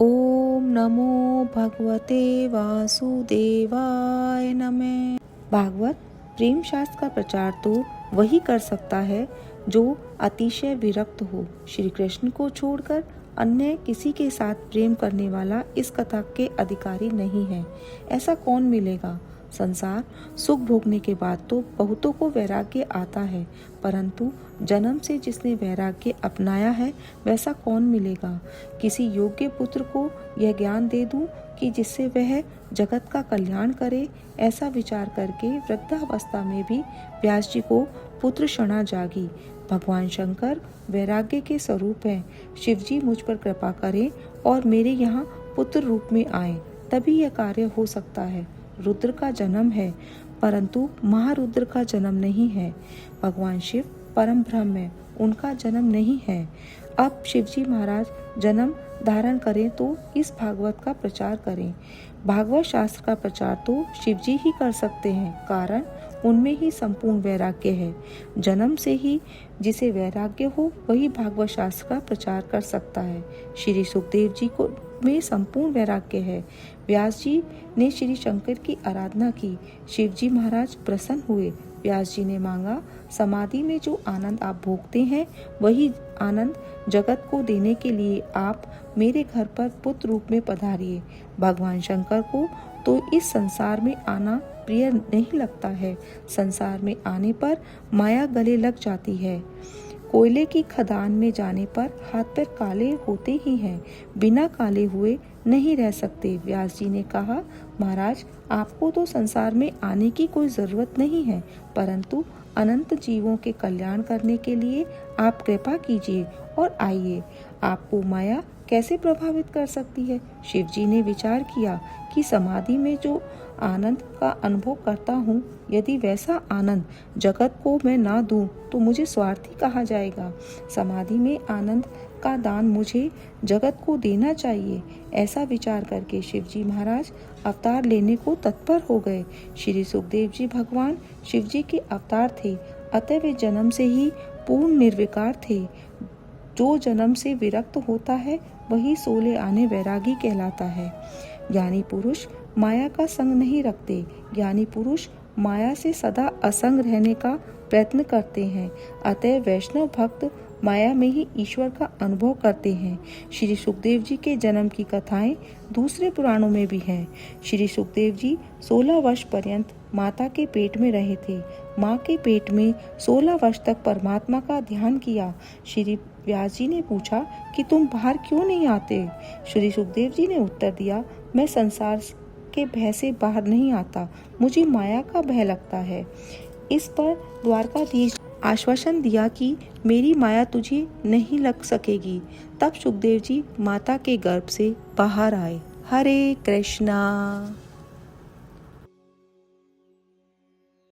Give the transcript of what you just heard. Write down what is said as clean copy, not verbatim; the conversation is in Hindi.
ओम नमो भगवते वासुदेवाय नमः। भागवत प्रेम शास्त्र का प्रचार तो वही कर सकता है जो अतिशय विरक्त हो। श्री कृष्ण को छोड़कर अन्य किसी के साथ प्रेम करने वाला इस कथा के अधिकारी नहीं है। ऐसा कौन मिलेगा? संसार सुख भोगने के बाद तो बहुतों को वैराग्य आता है, परंतु जन्म से जिसने वैराग्य अपनाया है वैसा कौन मिलेगा? किसी योग्य पुत्र को यह ज्ञान दे दूं कि जिससे वह जगत का कल्याण करे, ऐसा विचार करके वृद्धावस्था में भी व्यास जी को पुत्र क्षणा जागी। भगवान शंकर वैराग्य के स्वरूप हैं। शिव जी मुझ पर कृपा करें और मेरे यहाँ पुत्र रूप में आए, तभी यह कार्य हो सकता है। रुद्र का जन्म है, परंतु महारुद्र का जन्म नहीं है। भगवान शिव परम ब्रह्म है, उनका जन्म नहीं है। अब शिवजी महाराज जन्म धारण करें तो इस भागवत का प्रचार करें। भागवत शास्त्र का प्रचार तो शिवजी ही कर सकते हैं, कारण उनमें ही संपूर्ण वैराग्य है। जन्म से ही जिसे वैराग्य हो वही भागवत शास्त्र का प्रचार कर सकता है। श्री सुखदेव जी को में संपूर्ण वैराग्य है। व्यास जी ने श्री शंकर की आराधना की, शिव जी महाराज प्रसन्न हुए। व्यास जी ने मांगा, समाधि में जो आनंद आप भोगते हैं वही आनंद जगत को देने के लिए आप मेरे घर पर पुत्र रूप में पधारिए। भगवान शंकर को तो इस संसार में आना प्रिय नहीं लगता है। संसार में आने पर माया गले लग जाती है। कोयले की खदान में जाने पर हाथ पैर काले होते ही हैं, बिना काले हुए नहीं रह सकते। व्यास जी ने कहा, महाराज आपको तो संसार में आने की कोई जरूरत नहीं है, परंतु अनंत जीवों के कल्याण करने के लिए आप कृपा कीजिए और आइए। आपको माया कैसे प्रभावित कर सकती है? शिव जी ने विचार किया कि समाधि में जो आनंद का अनुभव करता हूँ, यदि वैसा आनंद जगत को मैं ना दूं तो मुझे स्वार्थी कहा जाएगा। समाधि में आनंद का दान मुझे जगत को देना चाहिए। ऐसा विचार करके शिव जी महाराज अवतार लेने को तत्पर हो गए। श्री सुखदेव जी भगवान शिव जी के अवतार थे, अतः वे जन्म से ही पूर्ण निर्विकार थे। जो जन्म से विरक्त होता है वही सोले आने वैरागी कहलाता है। ज्ञानी पुरुष माया का संग नहीं रखते। ज्ञानी पुरुष माया से सदा असंग रहने का प्रयत्न करते हैं। अतः वैष्णव भक्त माया में ही ईश्वर का अनुभव करते हैं। श्री सुखदेव जी के जन्म की कथाएं दूसरे पुराणों में भी हैं। श्री सुखदेव जी 16 वर्ष पर्यंत माता के पेट में रहे थे। माँ के पेट में 16 वर्ष तक परमात्मा का ध्यान किया। श्री व्यास जी ने पूछा कि तुम बाहर क्यों नहीं आते? श्री सुखदेव जी ने उत्तर दिया, मैं संसार के भय से बाहर नहीं आता, मुझे माया का भय लगता है। इस पर द्वारकाधीश आश्वासन दिया कि मेरी माया तुझे नहीं लग सकेगी। तब सुखदेव जी माता के गर्भ से बाहर आए। हरे कृष्णा।